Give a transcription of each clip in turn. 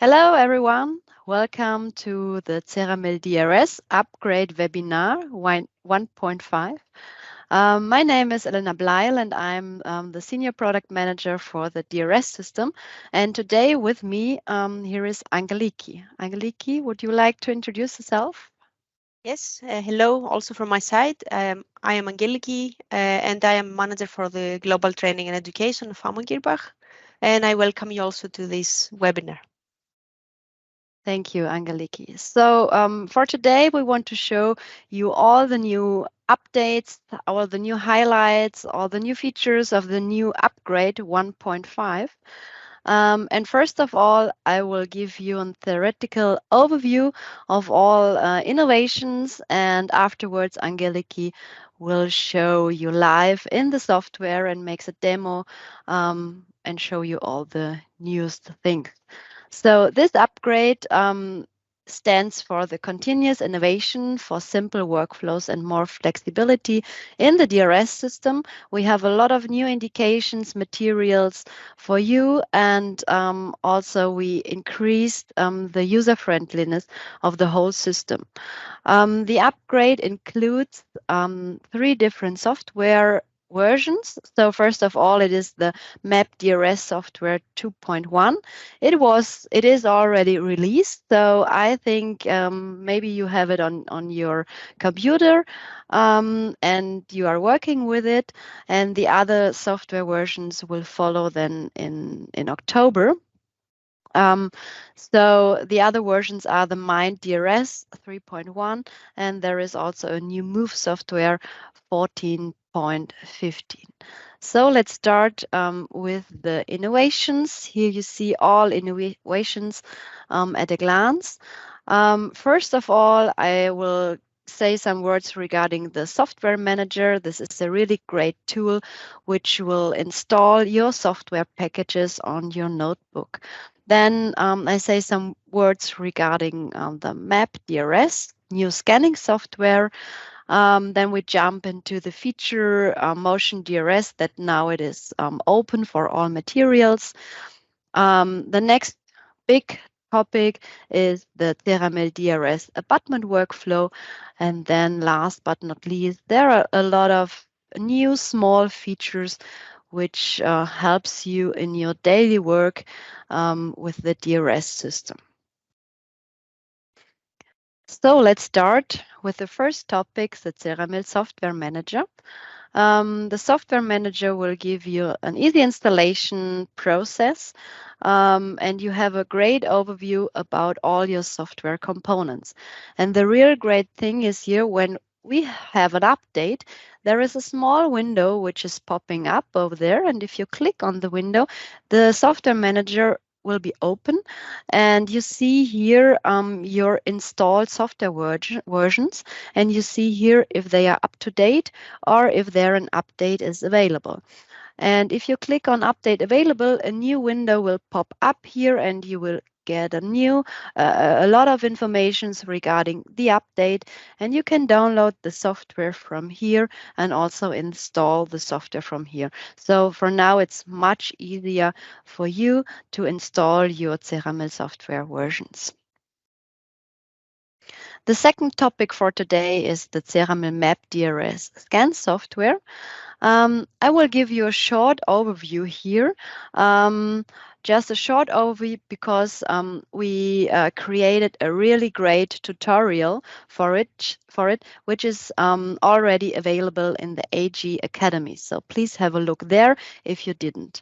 Hello, everyone. Welcome to the Ceramill DRS Upgrade webinar 1.5. My name is Elena Bleil, and I'm the Senior Product Manager for the DRS system. And today with me, here is Angeliki. Angeliki, would you like to introduce yourself? Yes, hello also from my side. I am Angeliki and I am manager for the global training and education of Amann Girrbach. And I welcome you also to this webinar. Thank you, Angeliki. So for today, we want to show you all the new updates, all the new highlights, all the new features of the new upgrade 1.5. And first of all, I will give you a theoretical overview of all innovations, and afterwards, Angeliki will show you live in the software and makes a demo and show you all the newest things. So this upgrade stands for the continuous innovation for simple workflows and more flexibility in the DRS system. We have a lot of new indications, materials for you, and also we increased the user friendliness of the whole system. The upgrade includes 3 different software versions. So first of all, it is the Map DRS software 2.1. It is already released, so I think maybe you have it on your computer and you are working with it, and the other software versions will follow then in October. So the other versions are the Mind DRS 3.1, and there is also a new Move software 14.15. So let's start with the innovations. Here you see all innovations at a glance. First of all, I will say some words regarding the software manager. This is a really great tool which will install your software packages on your notebook. Then I say some words regarding the Map DRS, new scanning software. Then we jump into the feature Motion DRS that now it is open for all materials. The next big topic is the Ceramill DRS Abutment Workflow. And then last but not least, there are a lot of new small features which helps you in your daily work with the DRS system. So let's start with the first topic, the Ceramill Software Manager. The software manager will give you an easy installation process, and you have a great overview about all your software components. And the real great thing is here when we have an update, there is a small window which is popping up over there. And if you click on the window, the software manager will be open, and you see here your installed software versions, and you see here if they are up to date or if there an update is available. And if you click on update available, a new window will pop up here, and you will get a lot of information regarding the update, and you can download the software from here and also install the software from here. So for now, it's much easier for you to install your Ceramill software versions. The second topic for today is the Ceramill Map DRS scan software. I will give you a short overview here. Just a short overview because we created a really great tutorial for it, which is already available in the AG Academy. So please have a look there if you didn't.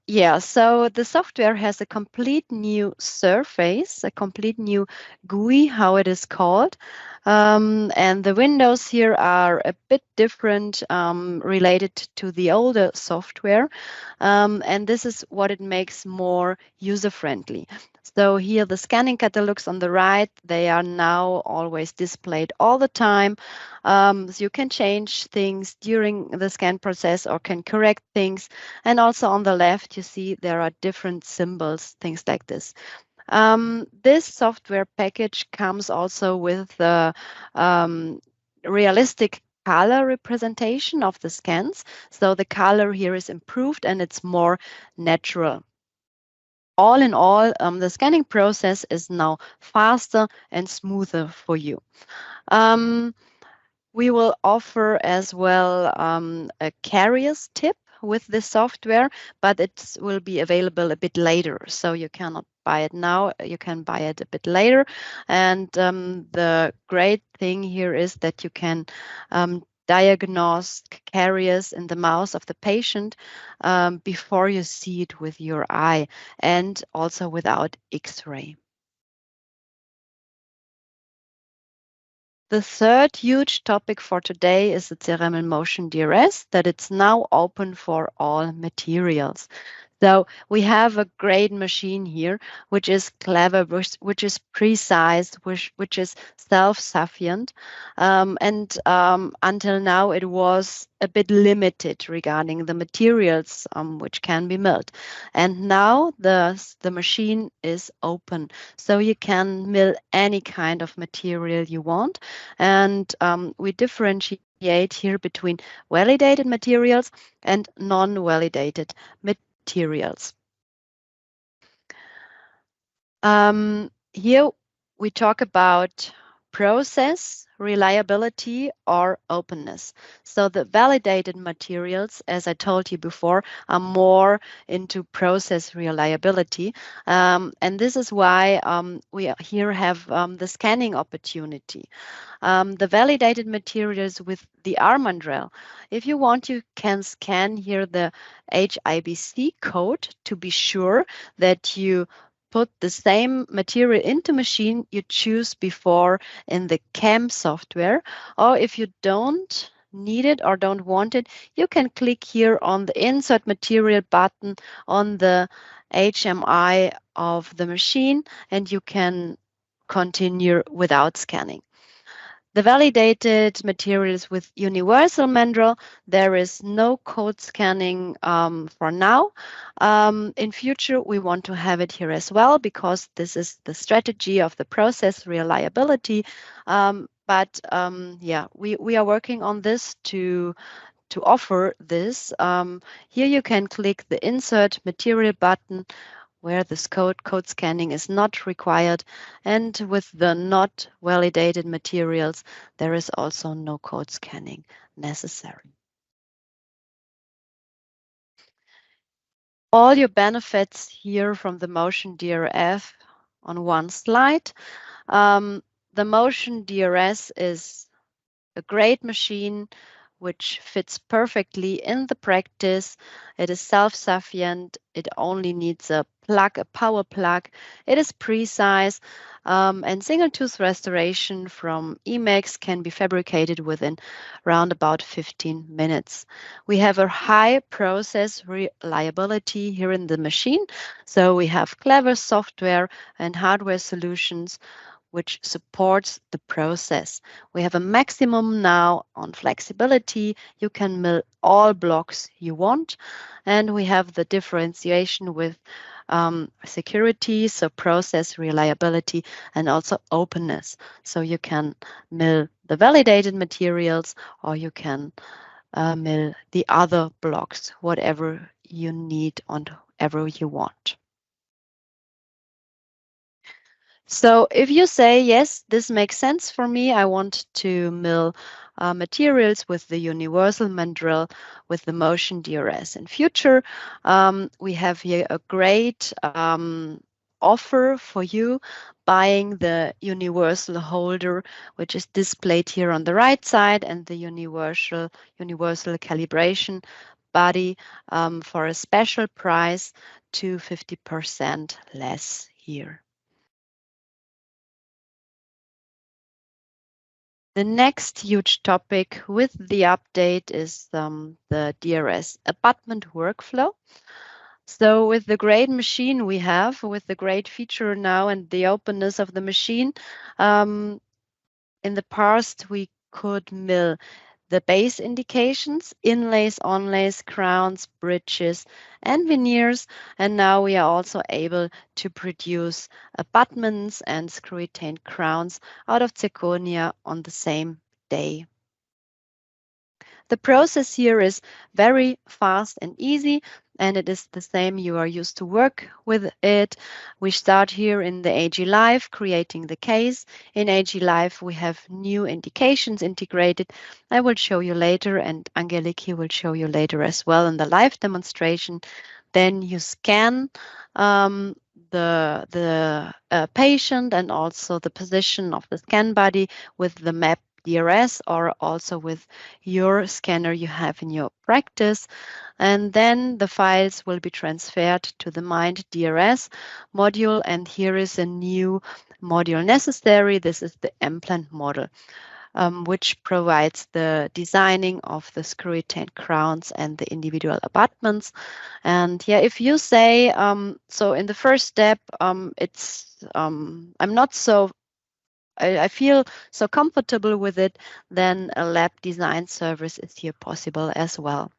Yeah, so the software has a complete new surface, a complete new GUI, how it is called. And the windows here are a bit different related to the older software. And this is what it makes more user-friendly. So here the scanning catalogs on the right, they are now always displayed all the time. So you can change things during the scan process or can correct things. And also on the left, you see there are different symbols, things like this. This software package comes also with the realistic color representation of the scans. So the color here is improved and it's more natural. all in all, the scanning process is now faster and smoother for you. We will offer as well a carrier's tip with this software, but it will be available a bit later. So you cannot buy it now, you can buy it a bit later. And the great thing here is that you can diagnose carriers in the mouth of the patient before you see it with your eye, and also without X-ray. The third huge topic for today is the Ceramill Motion DRS, that it's now open for all materials. So we have a great machine here, which is clever, which is precise, which is self-sufficient. And until now, it was a bit limited regarding the materials which can be milled. And now the machine is open, so you can mill any kind of material you want. And we differentiate here between validated materials and non-validated materials. Here we talk about process, reliability, or openness. So the validated materials, as I told you before, are more into process reliability. And this is why we here have the scanning opportunity. The validated materials with the Amann drill. If you want, you can scan here the HIBC code to be sure that you put the same material into machine you choose before in the CAM software. Or if you don't need it or don't want it, you can click here on the insert material button on the HMI of the machine, and you can continue without scanning. The validated materials with universal mandrel, there is no code scanning for now. In future, we want to have it here as well, because this is the strategy of the process reliability. Yeah, we are working on this to offer this. Here you can click the insert material button where this code scanning is not required, and with the not validated materials, there is also no code scanning necessary. All your benefits here from the Motion DRS on one slide. The Motion DRS is a great machine which fits perfectly in the practice. It is self-sufficient. It only needs a plug, a power plug. It is precise, and single tooth restoration from Emacs can be fabricated within around about 15 minutes. We have a high process reliability here in the machine. So we have clever software and hardware solutions which supports the process. We have a maximum now on flexibility. You can mill all blocks you want. And we have the differentiation with security, so process reliability, and also openness. So you can mill the validated materials, or you can mill the other blocks, whatever you need and whatever you want. So if you say, yes, this makes sense for me, I want to mill materials with the universal mandrel with the Motion DRS in future, we have here a great offer for you, buying the universal holder, which is displayed here on the right side, and the universal calibration body for a special price to 50% less here. The next huge topic with the update is the DRS abutment workflow. So with the great machine we have, with the great feature now and the openness of the machine, in the past we could mill the base indications, inlays, onlays, crowns, bridges, and veneers. And now we are also able to produce abutments and screw-retained crowns out of zirconia on the same day. The process here is very fast and easy. and it is the same you are used to work with it. We start here in the AG Live, creating the case. In AG Live, we have new indications integrated. I will show you later, and Angeliki will show you later as well in the live demonstration. Then you scan the patient and also the position of the scan body with the Map DRS, or also with your scanner you have in your practice. And then the files will be transferred to the Mind DRS module. And here is a new module necessary. This is the implant model, which provides the designing of the screw retained crowns and the individual abutments. And yeah, if you say, so in the first step, I'm not so I feel so comfortable with it, then a lab design service is here possible as well.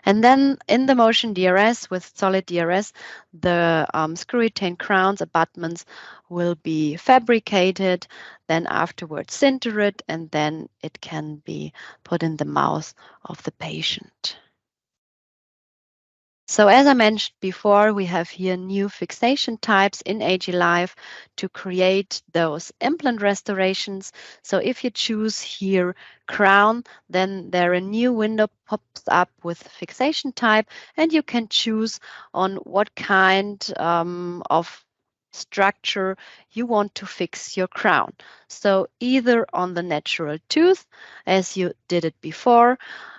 And then in the Motion DRS with solid DRS, the screw retained crowns, abutments will be fabricated, then afterwards sintered, and then it can be put in the mouth of the patient. So as I mentioned before, we have here new fixation types in AG Live to create those implant restorations. So if you choose here crown, then there a new window pops up with fixation type, and you can choose on what kind of structure you want to fix your crown. So either on the natural tooth, as you did it before,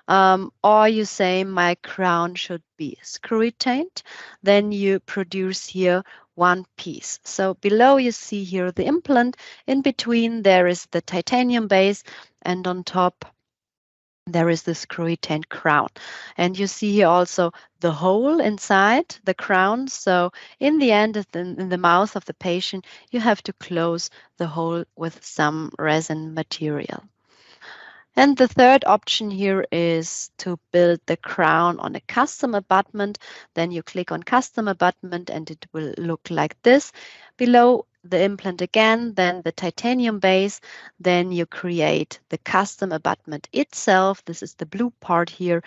or you say my crown should be screw retained, then you produce here one piece. So below you see here the implant, in between there is the titanium base, and on top there is the screw retained crown. And you see here also the hole inside the crown. So in the end, in the mouth of the patient, you have to close the hole with some resin material. And the third option here is to build the crown on a custom abutment. Then you click on custom abutment and it will look like this. Below the implant again, then the titanium base, then you create the custom abutment itself. This is the blue part here.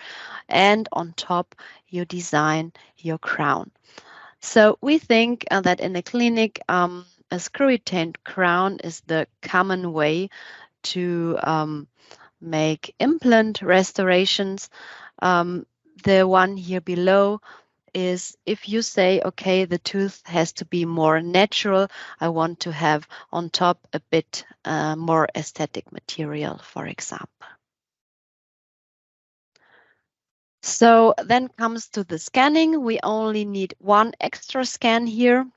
And on top, you design your crown. So we think that in a clinic, a screw retained crown is the common way to make implant restorations. The one here below is if you say, okay, the tooth has to be more natural, I want to have on top a bit more aesthetic material, for example. So then comes to the scanning. We only need one extra scan here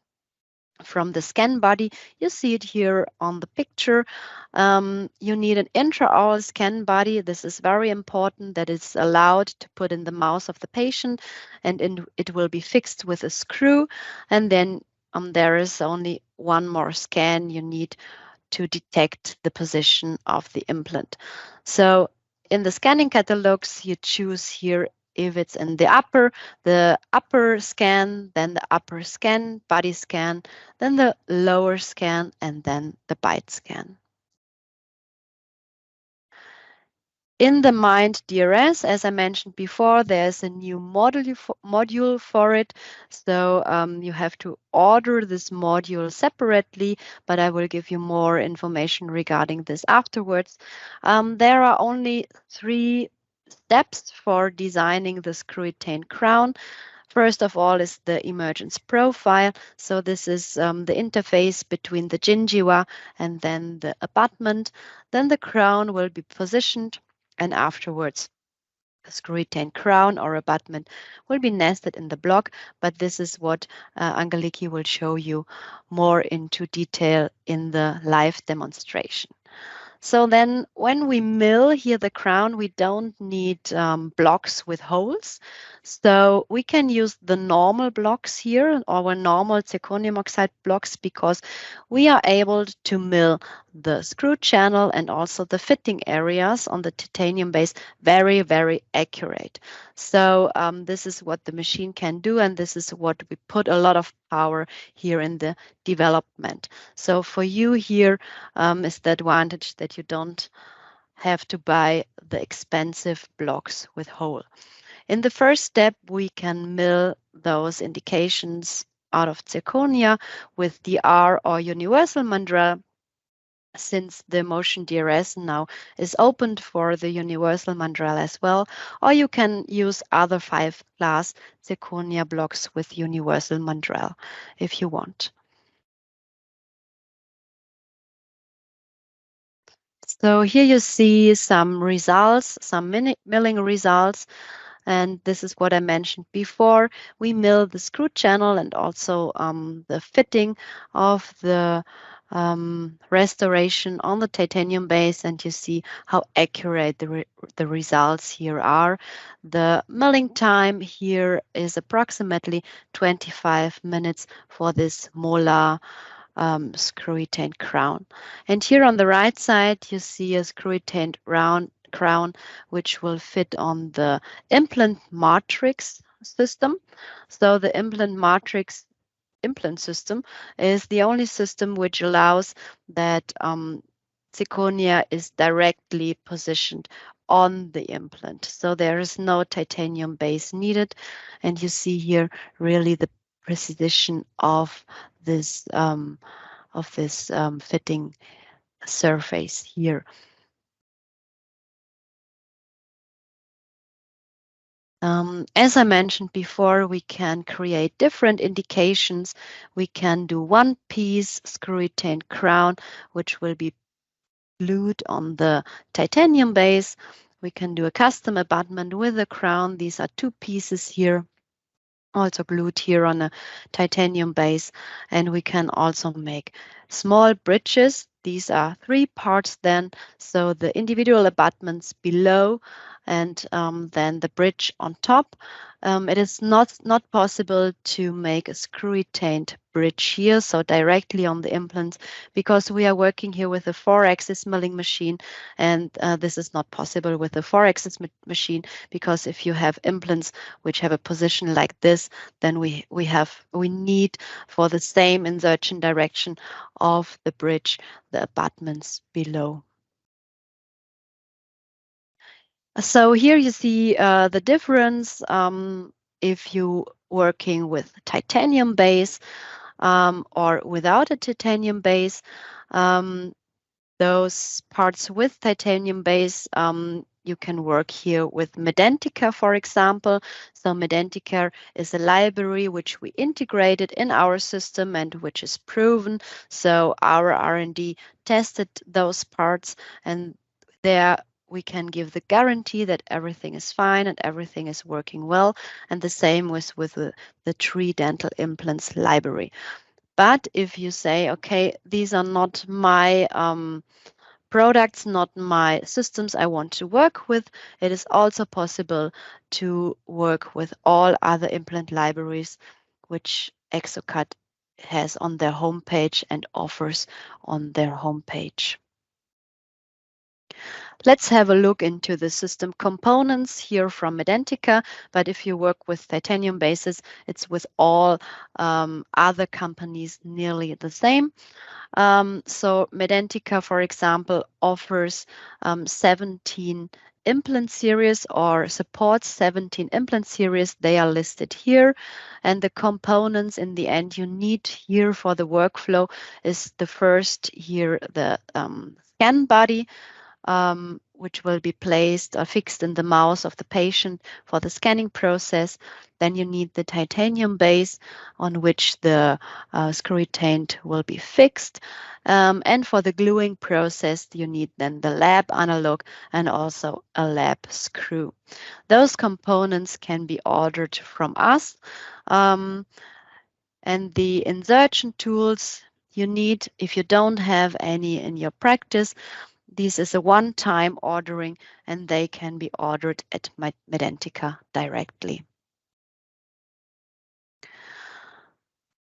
from the scan body. You see it here on the picture. You need an intraoral scan body. This is very important, that it's allowed to put in the mouth of the patient, and it will be fixed with a screw. And then there is only one more scan you need to detect the position of the implant. So in the scanning catalogs, you choose here if it's in the upper scan, then the upper scan, body scan, then the lower scan, and then the bite scan. In the Mind DRS, as I mentioned before, there's a new module for it. So you have to order this module separately, but I will give you more information regarding this afterwards. There are only 3 steps for designing the screw retained crown. First of all is the emergence profile. So this is the interface between the gingiva and then the abutment. Then the crown will be positioned, and afterwards a screw retained crown or abutment will be nested in the block, but this is what Angeliki will show you more into detail in the live demonstration. So then when we mill here the crown, we don't need blocks with holes. So we can use the normal blocks here, our normal zirconium oxide blocks, because we are able to mill the screw channel and also the fitting areas on the titanium base very, very accurate. So this is what the machine can do, and this is what we put a lot of power here in the development. So for you here is the advantage that you don't have to buy the expensive blocks with hole. In the first step, we can mill those indications out of zirconia with DR or universal mandrel, since the Motion DRS now is opened for the universal mandrel as well, or you can use other 5-glass zirconia blocks with universal mandrel if you want. So here you see some results, some milling results. And this is what I mentioned before. We mill the screw channel and also the fitting of the restoration on the titanium base, and you see how accurate the results here are. The milling time here is approximately 25 minutes for this molar screw-retained crown. And here on the right side, you see a screw-retained round crown, which will fit on the implant matrix system. So the implant system is the only system which allows that zirconia is directly positioned on the implant. So there is no titanium base needed. And you see here really the precision of this fitting surface here. As I mentioned before, we can create different indications. We can do one piece screw-retained crown, which will be glued on the titanium base. We can do a custom abutment with a crown. These are 2 pieces here, also glued here on a titanium base. And we can also make small bridges. These are 3 parts then, so the individual abutments below and then the bridge on top. It is not possible to make a screw-retained bridge here, so directly on the implants, because we are working here with a 4-axis milling machine, and this is not possible with a 4-axis machine, because if you have implants which have a position like this, then we need for the same insertion direction of the bridge the abutments below. So here you see the difference if you working with titanium base or without a titanium base. Those parts with titanium base, you can work here with Medentika, for example. So Medentika is a library which we integrated in our system and which is proven. So our R&D tested those parts, and there we can give the guarantee that everything is fine and everything is working well. And the same with the 3 dental implants library. But if you say, okay, these are not my products, not my systems I want to work with, it is also possible to work with all other implant libraries which Exocad has on their homepage and offers on their homepage. Let's have a look into the system components here from Medentika, but if you work with titanium bases, it's with all other companies nearly the same. So Medentika, for example, offers 17 implant series or supports 17 implant series. They are listed here. And the components in the end you need here for the workflow is the first here, the scan body, which will be placed or fixed in the mouth of the patient for the scanning process. Then you need the titanium base on which the screw-retained will be fixed. And for the gluing process, you need then the lab analog and also a lab screw. Those components can be ordered from us. And the insertion tools you need, if you don't have any in your practice, this is a one-time ordering, and they can be ordered at Medentika directly.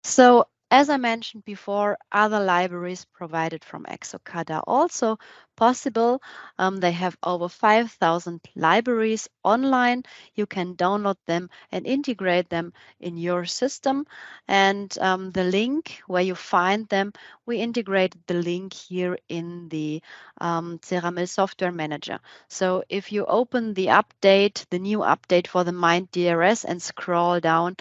So As I mentioned before, other libraries provided from Exocad are also possible. They have over 5,000 libraries online. You can download them and integrate them in your system. And the link where you find them, we integrated the link here in the Ceramill Software Manager. So if you open the update, the new update for the Mind DRS and scroll down,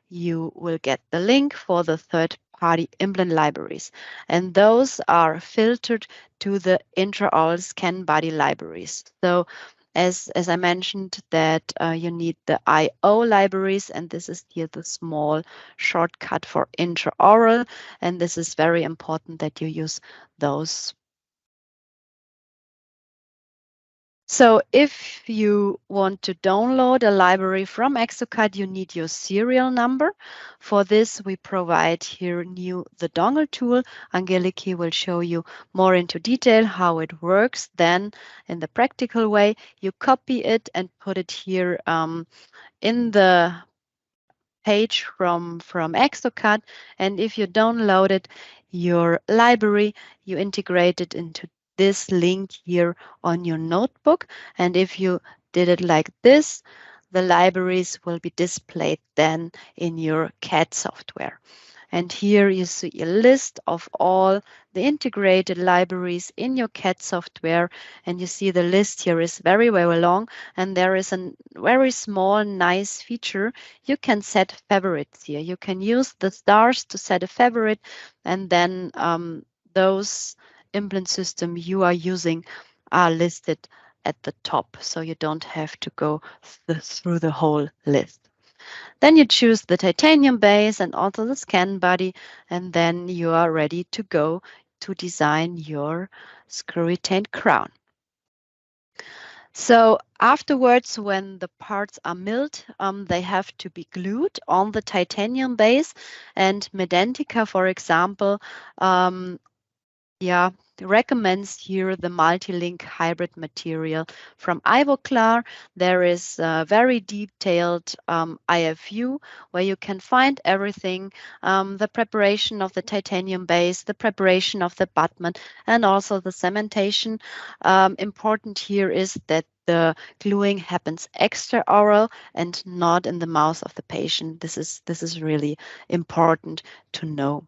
you will get the link for the third-party implant libraries. And those are filtered to the intraoral scan body libraries. So as I mentioned that you need the IO libraries, and this is here the small shortcut for intraoral. And this is very important that you use those. So if you want to download a library from Exocad, you need your serial number. For this, we provide here the dongle tool. Angeliki will show you more into detail how it works. Then in the practical way, you copy it and put it here in the page from Exocad. And if you downloaded your library, you integrate it into this link here on your notebook. And if you did it like this, the libraries will be displayed then in your CAD software. And here you see a list of all the integrated libraries in your CAD software. And you see the list here is very, very long. And there is a very small, nice feature. You can set favorites here. You can use the stars to set a favorite. And then those implant system you are using are listed at the top. So you don't have to go through the whole list. Then you choose the titanium base and also the scan body, and then you are ready to go to design your screw-retained crown. So afterwards, when the parts are milled, they have to be glued on the titanium base. And Medentika, for example, recommends here the multi-link hybrid material from Ivoclar. There is a very detailed IFU where you can find everything, the preparation of the titanium base, the preparation of the abutment, and also the cementation. Important here is that the gluing happens extraoral and not in the mouth of the patient. This is really important to know.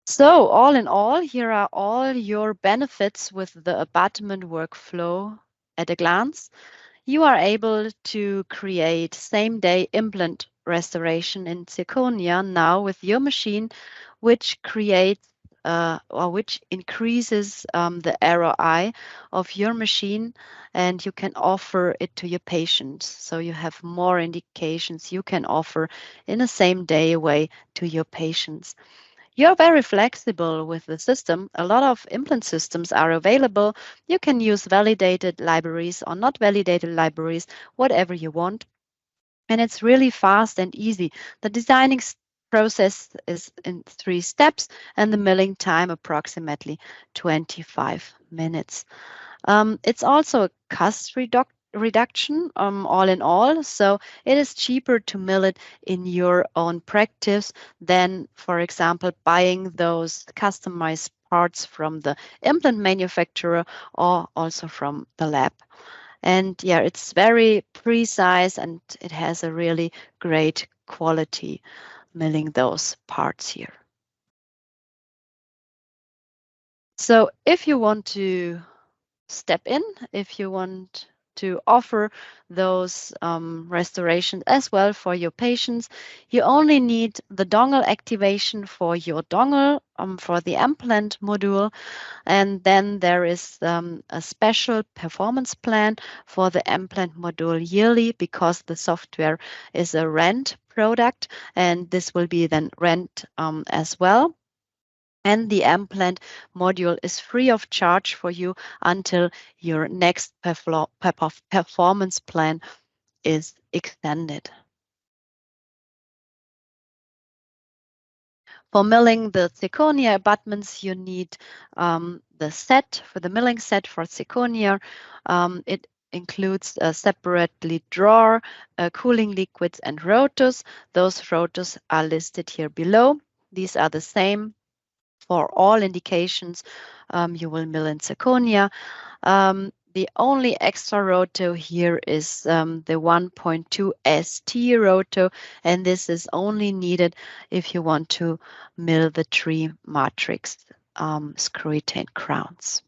So all in all, here are all your benefits with the abutment workflow at a glance. You are able to create same-day implant restoration in zirconia now with your machine, which creates or which increases the ROI of your machine, and you can offer it to your patients. So you have more indications you can offer in a same-day way to your patients. You're very flexible with the system. A lot of implant systems are available. You can use validated libraries or not validated libraries, whatever you want. And it's really fast and easy. The designing process is in 3 steps and the milling time approximately 25 minutes. It's also a cost reduction all in all. So it is cheaper to mill it in your own practice than, for example, buying those customized parts from the implant manufacturer or also from the lab. And yeah, it's very precise and it has a really great quality milling those parts here. So if you want to step in, if you want to offer those restorations as well for your patients, you only need the dongle activation for your dongle for the implant module. And then there is a special performance plan for the implant module yearly because the software is a rent product and this will be then rent as well. And the implant module is free of charge for you until your next performance plan is extended. For milling the zirconia abutments, you need the set for the milling set for zirconia. It includes a separately drawer, cooling liquids, and rotors. Those rotors are listed here below. These are the same for all indications you will mill in zirconia. The only extra roto here is the 1.2 ST roto, and this is only needed if you want to mill the 3 matrix screw-retained crowns.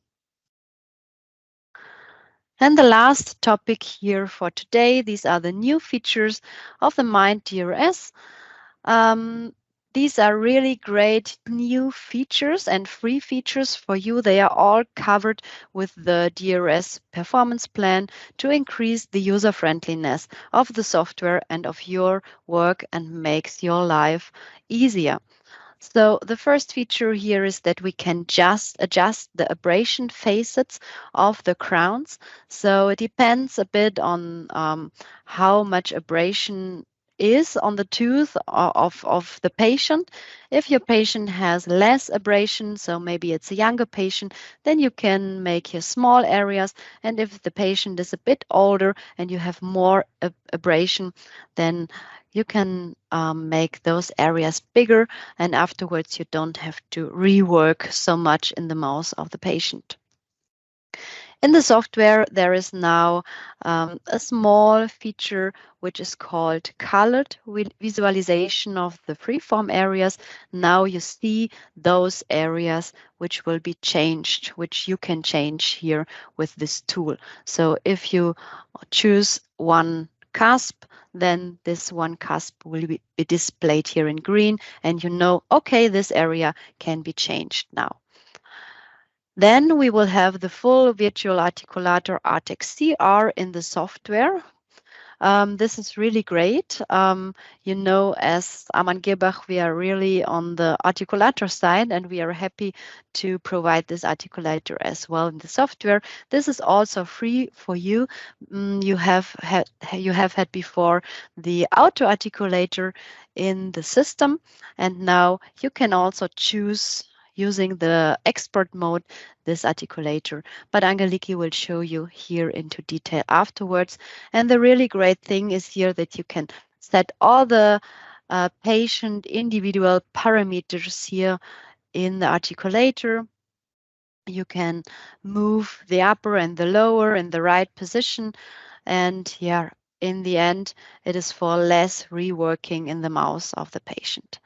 And the last topic here for today, these are the new features of the Mind DRS. These are really great new features and free features for you. They are all covered with the DRS performance plan to increase the user friendliness of the software and of your work and makes your life easier. So the first feature here is that we can just adjust the abrasion facets of the crowns. So it depends a bit on how much abrasion is on the tooth of the patient. If your patient has less abrasion, so maybe it's a younger patient, then you can make here small areas. And if the patient is a bit older and you have more abrasion, then you can make those areas bigger, and afterwards you don't have to rework so much in the mouth of the patient. In the software, there is now a small feature which is called colored visualization of the freeform areas. Now you see those areas which will be changed, which you can change here with this tool. So if you choose one cusp, then this one cusp will be displayed here in green, and you know, okay, this area can be changed now. Then we will have the full virtual articulator ARTEX CR in the software. This is really great. You know, as Amann Girrbach, we are really on the articulator side, and we are happy to provide this articulator as well in the software. This is also free for you. You have had before the auto articulator in the system, and now you can also choose using the export mode this articulator. But Angeliki will show you here into detail afterwards. And the really great thing is here that you can set all the patient individual parameters here in the articulator. You can move the upper and the lower in the right position. And yeah, in the end, it is for less reworking in the mouth of the patient.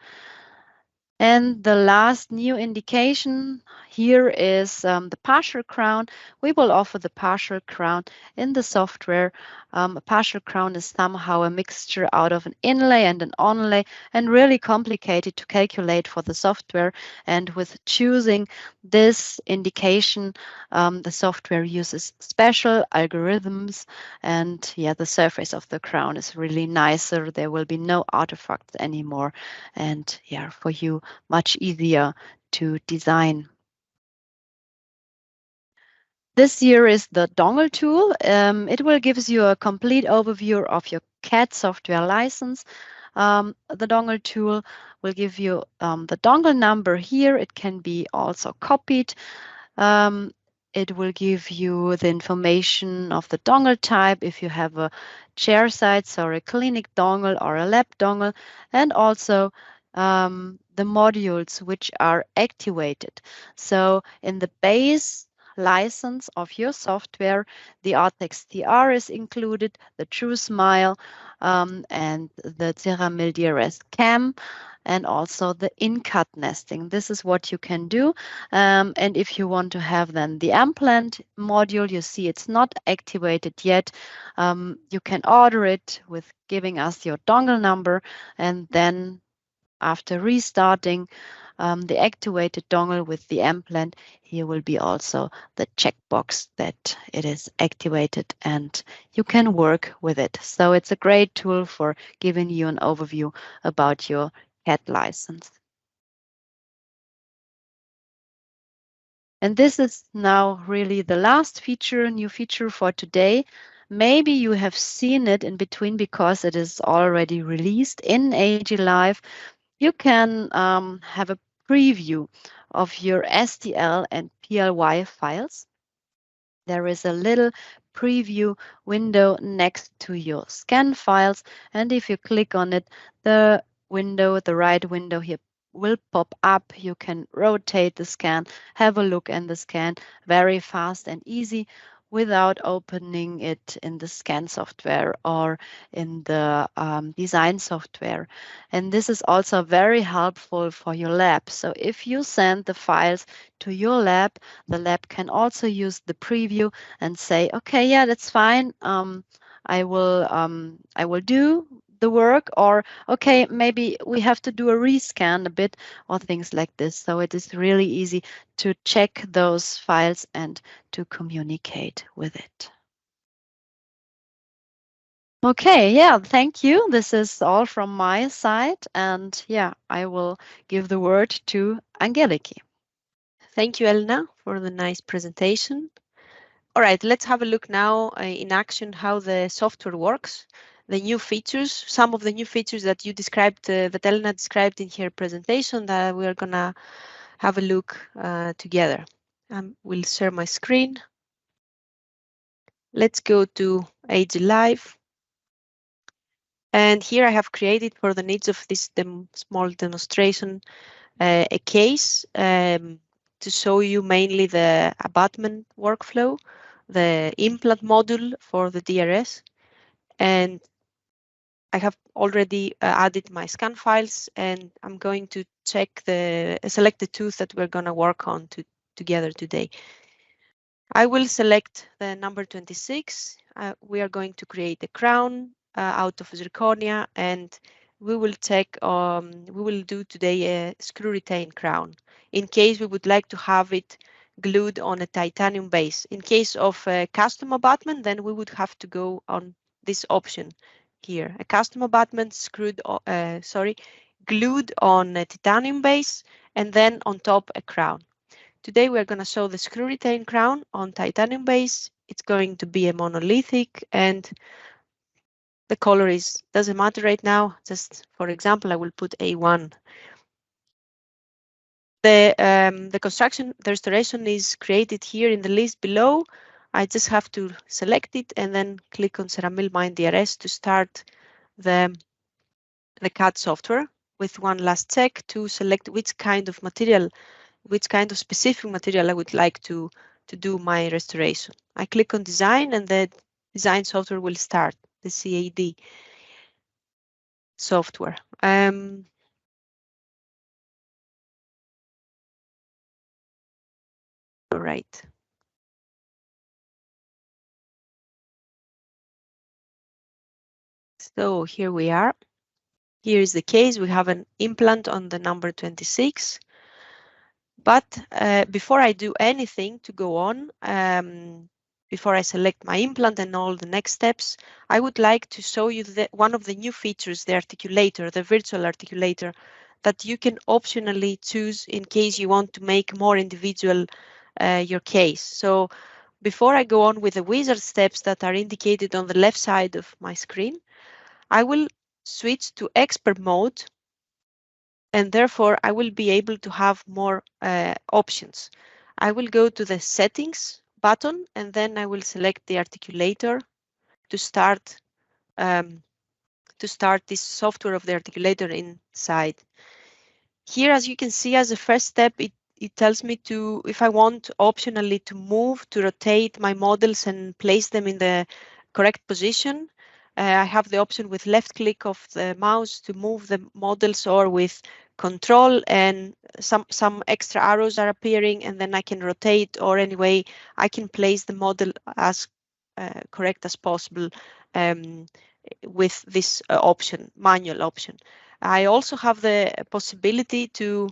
And the last new indication here is the partial crown. We will offer the partial crown in the software. A partial crown is somehow a mixture out of an inlay and an onlay, and really complicated to calculate for the software. And with choosing this indication, the software uses special algorithms, and yeah, the surface of the crown is really nicer. There will be no artifacts anymore, and yeah, for you, much easier to design. This here is the dongle tool. It will give you a complete overview of your CAD software license. The dongle tool will give you the dongle number here. It can be also copied. It will give you the information of the dongle type, if you have a chair side, so a clinic dongle or a lab dongle, and also the modules which are activated. So in the base license of your software, the ARTEX TR is included, the TrueSmile, and the Ceramill DRS CAM, and also the in-cut nesting. This is what you can do. And if you want to have then the implant module, you see it's not activated yet. You can order it with giving us your dongle number, and then after restarting the activated dongle with the implant, here will be also the checkbox that it is activated and you can work with it. So it's a great tool for giving you an overview about your CAD license. And this is now really the last feature, new feature for today. Maybe you have seen it in between because it is already released in AG Live. You can have a preview of your STL and PLY files. There is a little preview window next to your scan files. And if you click on it, the window, the right window here will pop up. You can rotate the scan, have a look in the scan, very fast and easy without opening it in the scan software or in the design software. And this is also very helpful for your lab. So if you send the files to your lab, the lab can also use the preview and say, okay, yeah, that's fine. I will do the work, or okay, maybe we have to do a rescan a bit, or things like this. So it is really easy to check those files and to communicate with it. Okay, yeah, thank you. This is all from my side. And yeah, I will give the word to Angeliki. Thank you, Elena, for the nice presentation. All right, let's have a look now in action how the software works, the new features, some of the new features that you described, that Elena described in her presentation, that we're gonna have a look together. We'll share my screen. Let's go to AG Live. And here I have created, for the needs of this small demonstration, a case to show you mainly the abutment workflow, the implant module for the DRS. And I have already added my scan files, and I'm going to check select the tooth that we're going to work on together today. I will select the number 26. We are going to create a crown out of zirconia, and we will we will do today a screw retain crown in case we would like to have it glued on a titanium base. In case of a custom abutment, then we would have to go on this option here, a custom abutment glued on a titanium base, and then on top a crown. Today we're going to show the screw retain crown on titanium base. It's going to be a monolithic, and the color doesn't matter right now. Just for example, I will put A1. The construction, the restoration is created here in the list below. I just have to select it and then click on Ceramill Mind DRS to start the CAD software with one last check to select which kind of material, which kind of specific material I would like to do my restoration. I click on design, and the design software will start, the CAD software. All right. So here we are. Here is the case. We have an implant on the number 26. But before I do anything to go on, before I select my implant and all the next steps, I would like to show you one of the new features, the articulator, the virtual articulator, that you can optionally choose in case you want to make more individual your case. So before I go on with the wizard steps that are indicated on the left side of my screen, I will switch to expert mode, and therefore I will be able to have more options. I will go to the settings button, and then I will select the articulator to start this software of the articulator inside. Here, as you can see, as a first step, it tells me if I want optionally to move, to rotate my models and place them in the correct position. I have the option with left click of the mouse to move the models, or with control, and some extra arrows are appearing, and then I can rotate, or anyway, I can place the model as correct as possible with this manual option. I also have the possibility to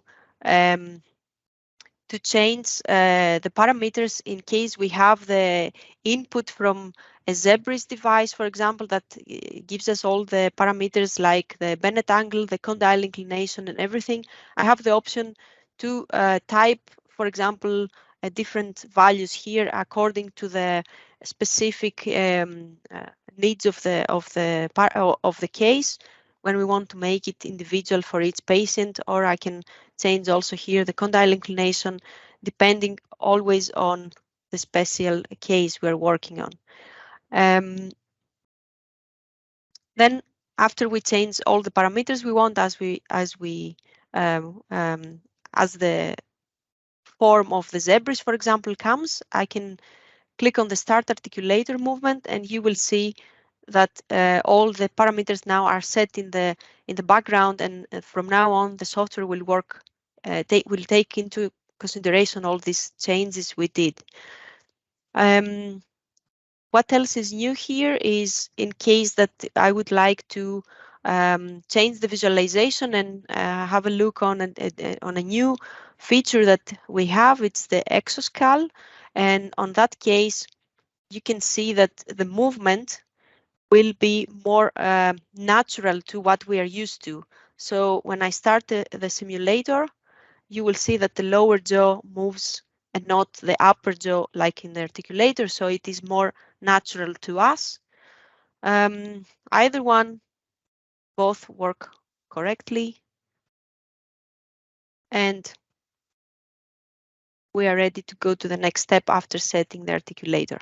change the parameters in case we have the input from a Zebris device, for example, that gives us all the parameters like the Bennett angle, the condyle inclination, and everything. I have the option to type, for example, different values here according to the specific needs of the case, when we want to make it individual for each patient. Or I can change also here the condyle inclination, depending always on the special case we're working on. Then after we change all the parameters we want, as the form of the zebras, for example, comes, I can click on the start articulator movement, and you will see that all the parameters now are set in the background, and from now on the software will work. Will take into consideration all these changes we did. What else is new here is, in case that I would like to change the visualization and have a look on a new feature that we have. It's the exoscale, and on that case you can see that the movement will be more natural to what we are used to. So when I start the simulator, you will see that the lower jaw moves and not the upper jaw like in the articulator, so it is more natural to us. Either one, both work correctly, and we are ready to go to the next step after setting the articulator.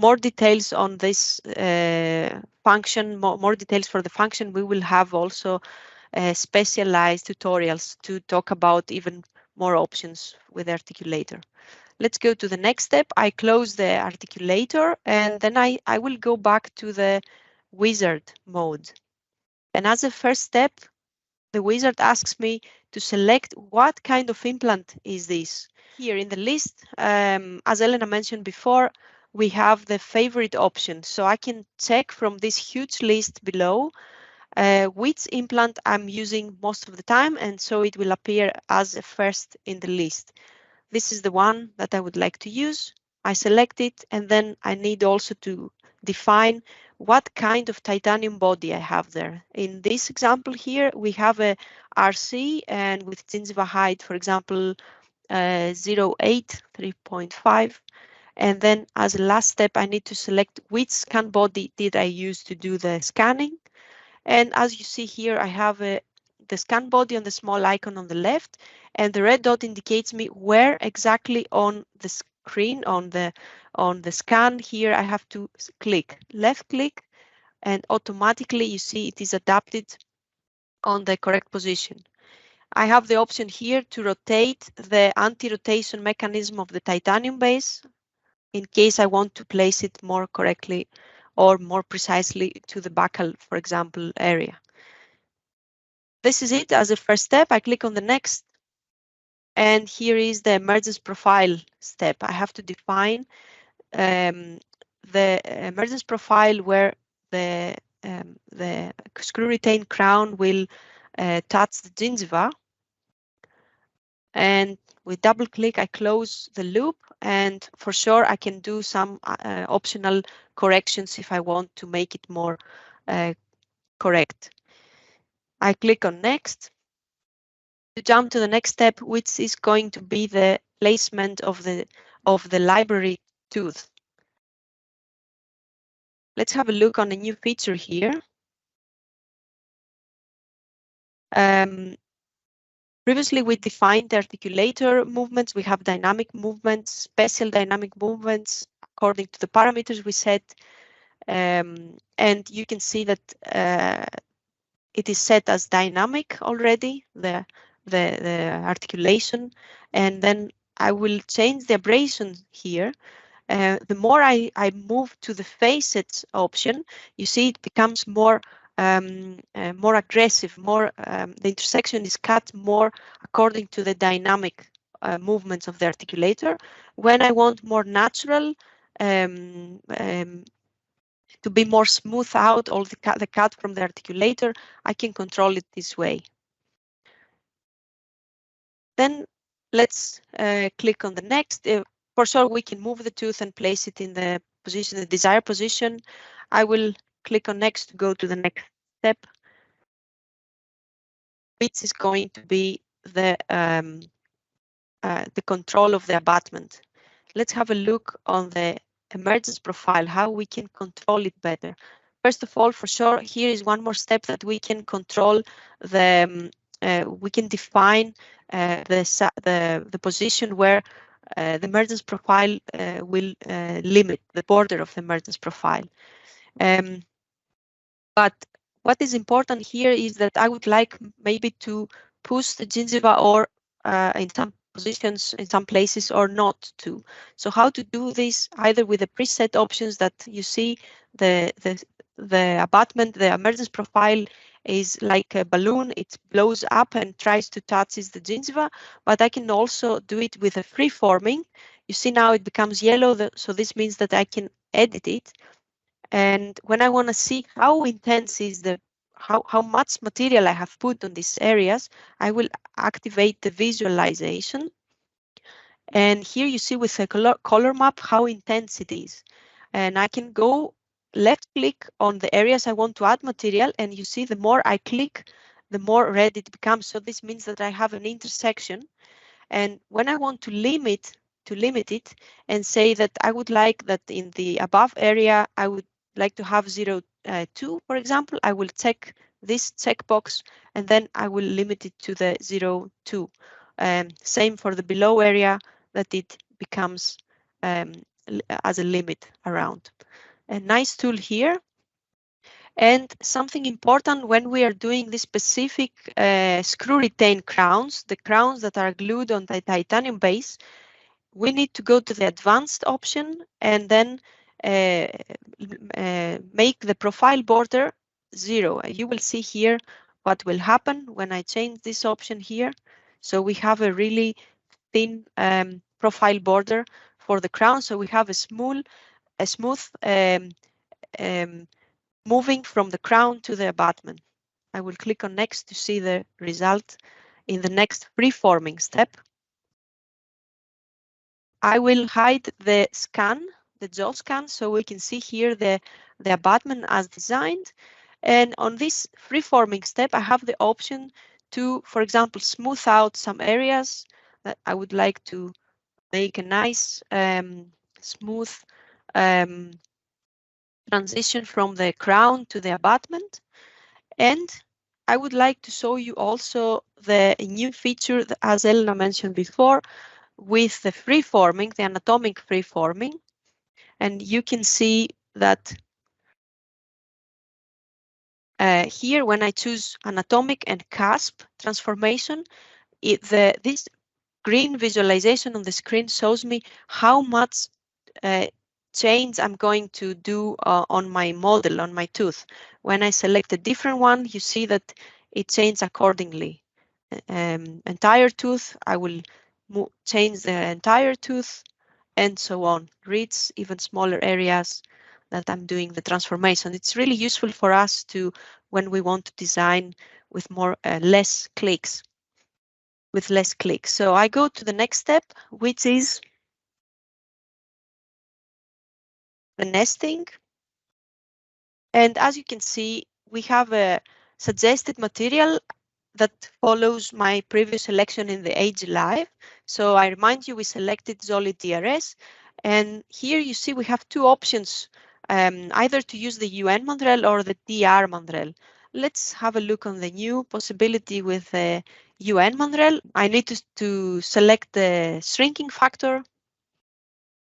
More details on this function, more details for the function, we will have also specialized tutorials to talk about even more options with the articulator. Let's go to the next step. I close the articulator, and then I will go back to the wizard mode. And as a first step, the wizard asks me to select what kind of implant is this. Here in the list, as Elena mentioned before, we have the favorite option. So I can check from this huge list below which implant I'm using most of the time, and so it will appear as a first in the list. This is the one that I would like to use. I select it, and then I need also to define what kind of titanium body I have there. In this example here, we have a RC, and with gingiva height, for example, 0.8, 3.5. And then as a last step, I need to select which scan body did I use to do the scanning. And as you see here, I have the scan body on the small icon on the left, and the red dot indicates me where exactly on the screen, on the scan here, I have to left click, and automatically you see it is adapted on the correct position. I have the option here to rotate the anti-rotation mechanism of the titanium base in case I want to place it more correctly or more precisely to the buccal, for example, area. This is it as a first step. I click on the next, and here is the emergence profile step. I have to define the emergence profile where the screw retained crown will touch the gingiva. And with double click, I close the loop, and for sure I can do some optional corrections if I want to make it more correct. I click on next to jump to the next step, which is going to be the placement of the library tooth. Let's have a look on a new feature here. Previously, we defined the articulator movements. We have dynamic movements, special dynamic movements according to the parameters we set. And you can see that it is set as dynamic already, the articulation. And then I will change the abrasion here. The more I move to the facets option, you see it becomes more aggressive, the intersection is cut more according to the dynamic movements of the articulator. When I want more natural, to be more smooth out all the cut from the articulator, I can control it this way. Then let's click on the next. For sure, we can move the tooth and place it in the position, the desired position. I will click on next to go to the next step, which is going to be the control of the abutment. Let's have a look on the emergence profile, how we can control it better. First of all, for sure, here is one more step that we can control the, we can define the position where the emergence profile will limit the border of the emergence profile. But what is important here is that I would like maybe to push the gingiva or in some positions, in some places, or not to. So how to do this, either with the preset options that you see, the abutment, the emergence profile is like a balloon. It blows up and tries to touch the gingiva, but I can also do it with a free forming. You see now it becomes yellow, so this means that I can edit it. And when I want to see how intense is how much material I have put on these areas, I will activate the visualization. And here you see with a color map how intense it is. And I can go left click on the areas I want to add material, and you see the more I click, the more red it becomes. So this means that I have an intersection. And when I want to limit it and say that I would like that in the above area, I would like to have 0.2, for example, I will check this checkbox and then I will limit it to the 0.2. Same for the below area, that it becomes as a limit around. A nice tool here. And something important when we are doing this specific screw retain crowns, the crowns that are glued on the titanium base, we need to go to the advanced option and then make the profile border 0. You will see here what will happen when I change this option here. So we have a really thin profile border for the crown. So we have a smooth moving from the crown to the abutment. I will click on next to see the result in the next preforming step. I will hide the scan, the jaw scan, so we can see here the abutment as designed. And on this freeforming step, I have the option to, for example, smooth out some areas that I would like to make a nice smooth transition from the crown to the abutment. And I would like to show you also the new feature, as Elena mentioned before, with the freeforming, the anatomic freeforming. And you can see that here, when I choose anatomic and cusp transformation, this green visualization on the screen shows me how much change I'm going to do on my model, on my tooth. When I select a different one, you see that it changes accordingly. Entire tooth, I will change the entire tooth, and so on. Reach even smaller areas that I'm doing the transformation. It's really useful for us to, when we want to design with more less clicks. So I go to the next step, which is the nesting. And as you can see, we have a suggested material that follows my previous selection in the AG Live. So I remind you, we selected Solid DRS. And here you see we have two options, either to use the UN mandrel or the DR mandrel. Let's have a look on the new possibility with the UN mandrel. I need to select the shrinking factor.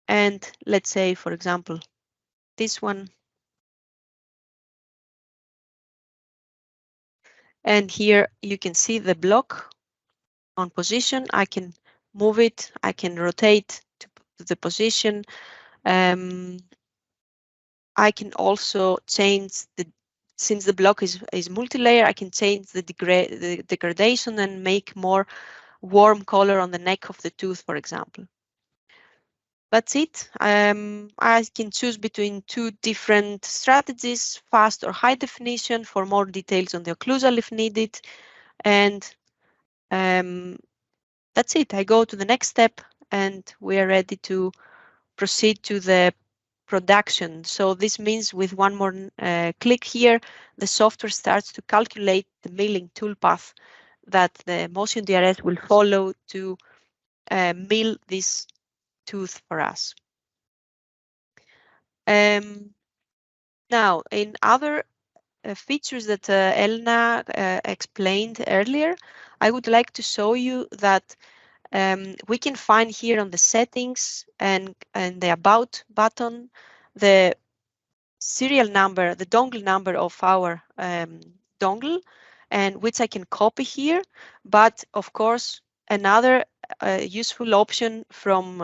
And let's say, for example, this one. And here you can see the block on position. I can move it. I can rotate to the position. I can also change since the block is multi-layer, I can change the degradation and make more warm color on the neck of the tooth, for example. That's it. I can choose between two different strategies, fast or high definition, for more details on the occlusal if needed. And that's it. I go to the next step and we are ready to proceed to the production. So this means with one more click here, the software starts to calculate the milling toolpath that the Motion DRS will follow to mill this tooth for us. Now, in other features that Elena explained earlier, I would like to show you that we can find here on the settings and the About button the serial number, the dongle number of our dongle, and which I can copy here. But of course, another useful option from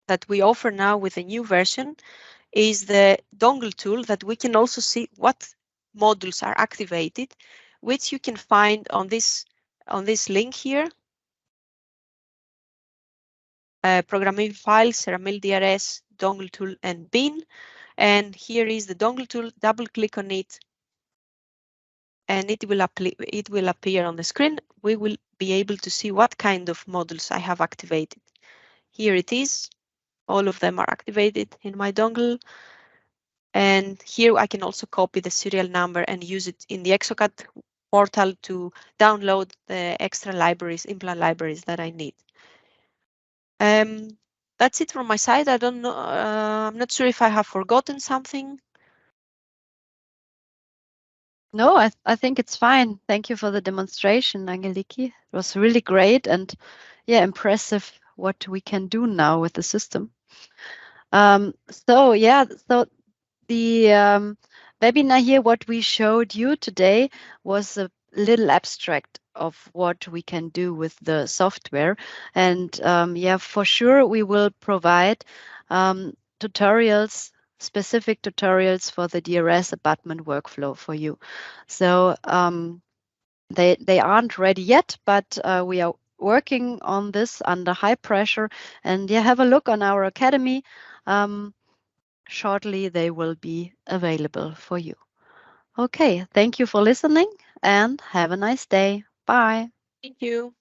that we offer now with the new version is the dongle tool, that we can also see what modules are activated, which you can find on this link here. Programming file, Ceramill DRS, dongle tool, and bin. And here is the dongle tool. Double click on it, and it will appear on the screen. We will be able to see what kind of modules I have activated. Here it is. All of them are activated in my dongle. And here I can also copy the serial number and use it in the Exocad portal to download the extra libraries, implant libraries that I need. That's it from my side. I don't know. I'm not sure if I have forgotten something. No, I think it's fine. Thank you for the demonstration, Angeliki. It was really great and yeah, impressive what we can do now with the system. So the webinar here, what we showed you today was a little abstract of what we can do with the software. And yeah, for sure, we will provide tutorials, specific tutorials for the DRS abutment workflow for you. So they aren't ready yet, but we are working on this under high pressure. And yeah, have a look on our academy. Shortly, they will be available for you. Okay, thank you for listening and have a nice day. Bye. Thank you.